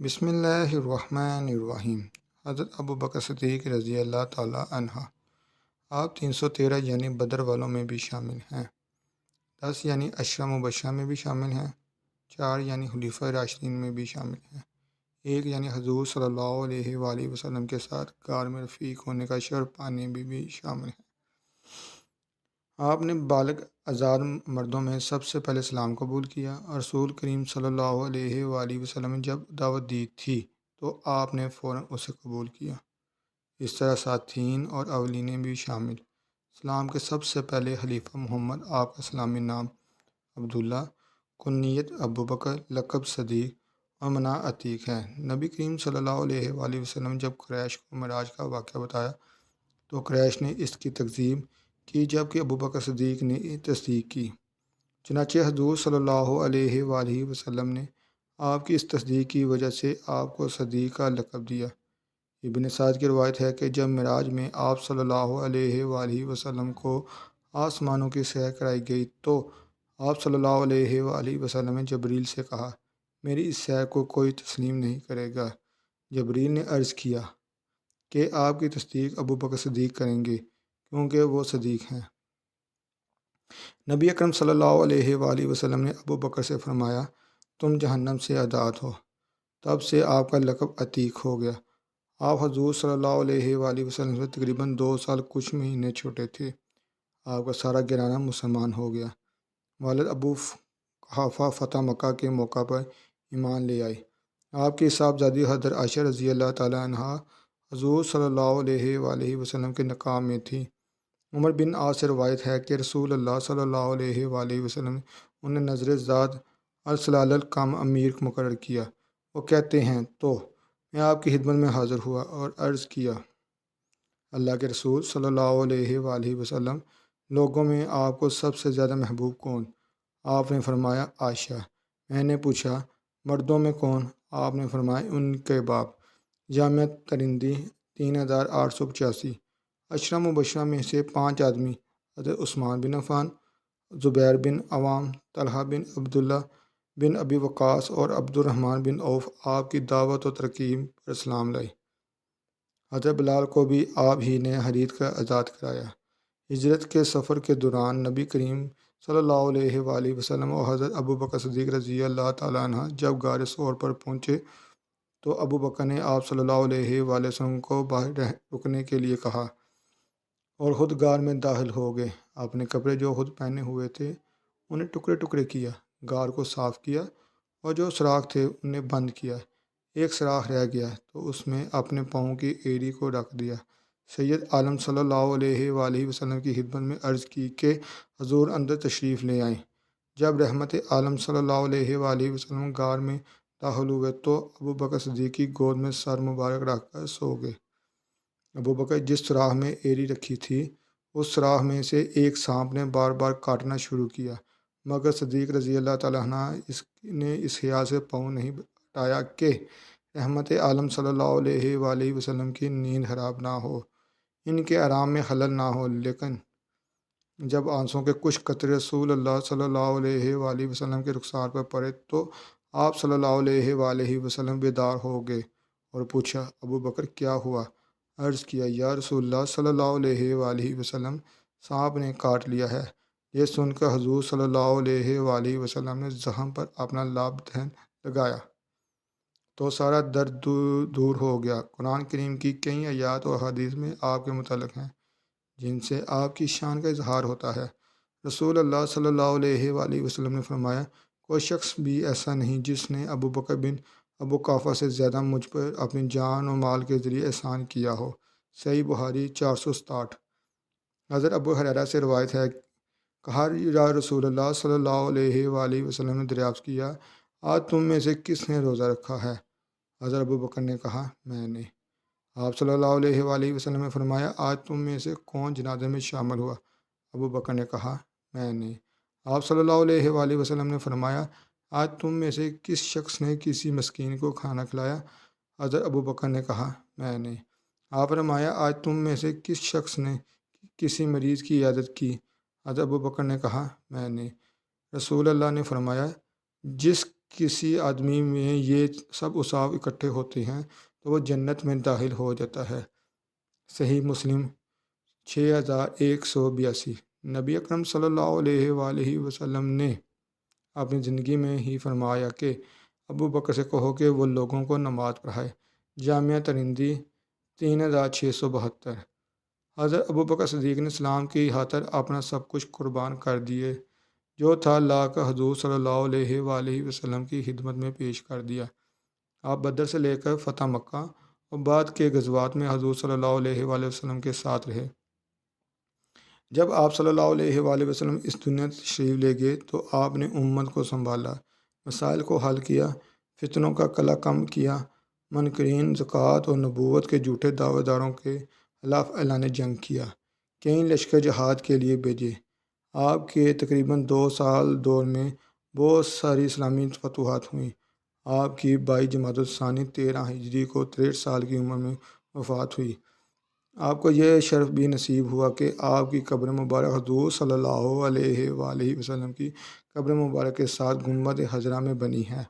بسم اللہ الرحمن الرحیم۔ حضرت ابو بکر صدیق رضی اللہ تعالیٰ عنہ، آپ 313 یعنی بدر والوں میں بھی شامل ہیں، 10 یعنی عشرہ مبشرہ میں بھی شامل ہیں، 4 یعنی خلیفہ راشدین میں بھی شامل ہیں، 1 یعنی حضور صلی اللہ علیہ وآلہ وسلم کے ساتھ غار میں رفیق ہونے کا شرف پانے میں بھی شامل ہیں۔ آپ نے بالغ آزاد مردوں میں سب سے پہلے اسلام قبول کیا اور رسول کریم صلی اللہ علیہ وآلہ وسلم نے جب دعوت دی تھی تو آپ نے فوراً اسے قبول کیا۔ اس طرح ساتھین اور اولین بھی شامل۔ اسلام کے سب سے پہلے خلیفہ محمد، آپ کا اسلامی نام عبداللہ، کنیت ابو بکر، لقب صدیق اور منع عتیق ہے۔ نبی کریم صلی اللہ علیہ وآلہ وسلم جب قریش کو معراج کا واقعہ بتایا تو قریش نے اس کی تکذیب کی، جبکہ ابو بکر صدیق نے تصدیق کی۔ چنانچہ حضور صلی اللہ علیہ وآلہ وسلم نے آپ کی اس تصدیق کی وجہ سے آپ کو صدیق کا لقب دیا۔ ابن سعد کی روایت ہے کہ جب معراج میں آپ صلی اللہ علیہ وآلہ وسلم کو آسمانوں کی سیر کرائی گئی تو آپ صلی اللہ علیہ وآلہ وسلم نے جبریل سے کہا، میری اس سیر کو کوئی تسلیم نہیں کرے گا۔ جبریل نے عرض کیا کہ آپ کی تصدیق ابو بکر صدیق کریں گے کیونکہ وہ صدیق ہیں۔ نبی اکرم صلی اللہ علیہ وآلہ وسلم نے ابو بکر سے فرمایا، تم جہنم سے آزاد ہو۔ تب سے آپ کا لقب عتیق ہو گیا۔ آپ حضور صلی اللہ علیہ وآلہ وسلم سے تقریباً 2 سال کچھ مہینے چھوٹے تھے۔ آپ کا سارا گھرانہ مسلمان ہو گیا۔ والد ابو قحافہ فتح مکہ کے موقع پر ایمان لے آئے۔ آپ کی صاحبزادی حضرت عائشہ رضی اللہ تعالیٰ عنہا حضور صلی اللہ علیہ وآلہ وسلم کے نکاح میں تھی۔ عمر بن عاص سے روایت ہے کہ رسول اللہ صلی اللہ علیہ وآلہ وسلم نے انہیں نظر ذات ارسلال القم امیر مقرر کیا۔ وہ کہتے ہیں تو میں آپ کی خدمت میں حاضر ہوا اور عرض کیا، اللہ کے رسول صلی اللہ علیہ وآلہ وسلم، لوگوں میں آپ کو سب سے زیادہ محبوب کون؟ آپ نے فرمایا عائشہ۔ میں نے پوچھا مردوں میں کون؟ آپ نے فرمایا ان کے باپ۔ جامعہ ترمذی 3885۔ عشرہ مبشرہ میں سے 5 آدمی حضرت عثمان بن عفان، زبیر بن عوام، طلحہ بن عبداللہ بن ابی وقاص اور عبد الرحمن بن عوف آپ کی دعوت و ترغیب پر اسلام لائے۔ حضرت بلال کو بھی آپ ہی نے حریر کا آزاد کرایا۔ ہجرت کے سفر کے دوران نبی کریم صلی اللہ علیہ وآلہ وسلم اور حضرت ابو بکر صدیق رضی اللہ تعالیٰ عنہ جب غار ثور پر پہنچے تو ابو بکر نے آپ صلی اللہ علیہ وآلہ وسلم کو باہر رکنے کے لیے کہا اور خود غار میں داخل ہو گئے۔ اپنے کپڑے جو خود پہنے ہوئے تھے انہیں ٹکڑے ٹکڑے کیا، غار کو صاف کیا اور جو سوراخ تھے انہیں بند کیا۔ ایک سوراخ رہ گیا تو اس میں اپنے پاؤں کی ایڑی کو رکھ دیا۔ سید عالم صلی اللہ علیہ وآلہ وسلم کی خدمت میں عرض کی کہ حضور اندر تشریف لے آئیں۔ جب رحمت عالم صلی اللہ علیہ وآلہ وسلم غار میں داخل ہوئے تو ابو بکر صدیق کی گود میں سر مبارک رکھ کر سو گئے۔ ابو بکر جس سوراخ میں ایڑی رکھی تھی اس سوراخ میں سے ایک سانپ نے بار بار کاٹنا شروع کیا، مگر صدیق رضی اللہ تعالیٰ عنہ نے اس خیال سے پاؤں نہیں ہٹایا کہ رحمت عالم صلی اللہ علیہ وآلہ وسلم کی نیند خراب نہ ہو، ان کے آرام میں خلل نہ ہو۔ لیکن جب آنسوں کے کچھ قطرے رسول اللہ صلی اللہ علیہ وآلہ وسلم کے رخسار پر پڑے تو آپ صلی اللہ علیہ وآلہ وسلم بیدار ہو گئے اور پوچھا، ابو بکر کیا ہوا؟ عرض کیا، یا رسول اللہ صلی اللہ علیہ وآلہ وسلم، سانپ نے کاٹ لیا ہے۔ یہ سن کر حضور صلی اللہ علیہ وآلہ وسلم نے زخم پر اپنا لابدہن لگایا تو سارا درد دور ہو گیا۔ قرآن کریم کی کئی آیات اور حدیث میں آپ کے متعلق ہیں جن سے آپ کی شان کا اظہار ہوتا ہے۔ رسول اللہ صلی اللہ علیہ وآلہ وسلم نے فرمایا، کوئی شخص بھی ایسا نہیں جس نے ابو بکر بن ابو قحافہ سے زیادہ مجھ پر اپنی جان و مال کے ذریعے احسان کیا ہو۔ صحیح بخاری 467۔ حضرت ابو ہریرہ سے روایت ہے، کہا یا رسول اللہ صلی اللہ علیہ وآلہ وسلم نے دریافت کیا، آج تم میں سے کس نے روزہ رکھا ہے؟ حضرت ابو بکر نے کہا، میں نے۔ آپ صلی اللہ علیہ وآلہ وسلم نے فرمایا، آج تم میں سے کون جنازے میں شامل ہوا؟ ابو بکر نے کہا، میں نے۔ آپ صلی اللہ علیہ وآلہ وسلم نے فرمایا، آج تم میں سے کس شخص نے کسی مسکین کو کھانا کھلایا؟ حضرت ابو بکر نے کہا، میں نے۔ آپ فرمایا، آج تم میں سے کس شخص نے کسی مریض کی عیادت کی؟ حضرت ابو بکر نے کہا، میں نے۔ رسول اللہ نے فرمایا، جس کسی آدمی میں یہ سب اوصاف اکٹھے ہوتے ہیں تو وہ جنت میں داخل ہو جاتا ہے۔ صحیح مسلم 6182۔ نبی اکرم صلی اللہ علیہ وآلہ وسلم نے اپنی زندگی میں ہی فرمایا کہ ابو بکر سے کہو کہ وہ لوگوں کو نماز پڑھائے۔ جامعہ ترمذی 3672۔ حضرت ابو بکر صدیق نے اسلام کی خاطر اپنا سب کچھ قربان کر دیے، جو تھا لا کر حضور صلی اللہ علیہ وآلہ وسلم کی خدمت میں پیش کر دیا۔ آپ بدر سے لے کر فتح مکہ اور بعد کے غزوات میں حضور صلی اللہ علیہ وآلہ وسلم کے ساتھ رہے۔ جب آپ صلی اللہ علیہ وآلہ وسلم اس دنیا تشریف لے گئے تو آپ نے امت کو سنبھالا، مسائل کو حل کیا، فتنوں کا کلا کم کیا، منکرین زکوٰۃ اور نبوت کے جھوٹے دعوے داروں کے خلاف اعلان جنگ کیا، کئی لشکر جہاد کے لیے بھیجے۔ آپ کے تقریباً 2 سال دور میں بہت ساری اسلامی فتوحات ہوئیں۔ آپ کی 22 جمادی الثانی 13 ہجری کو 63 سال کی عمر میں وفات ہوئی۔ آپ کو یہ شرف بھی نصیب ہوا کہ آپ کی قبر مبارک حضور صلی اللہ علیہ وآلہ وسلم کی قبر مبارک کے ساتھ گنبد خضرا میں بنی ہے۔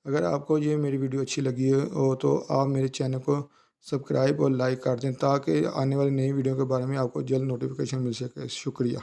اگر آپ کو یہ میری ویڈیو اچھی لگی ہو تو آپ میرے چینل کو سبسکرائب اور لائک کر دیں تاکہ آنے والی نئی ویڈیو کے بارے میں آپ کو جلد نوٹیفیکیشن مل سکے۔ شکریہ۔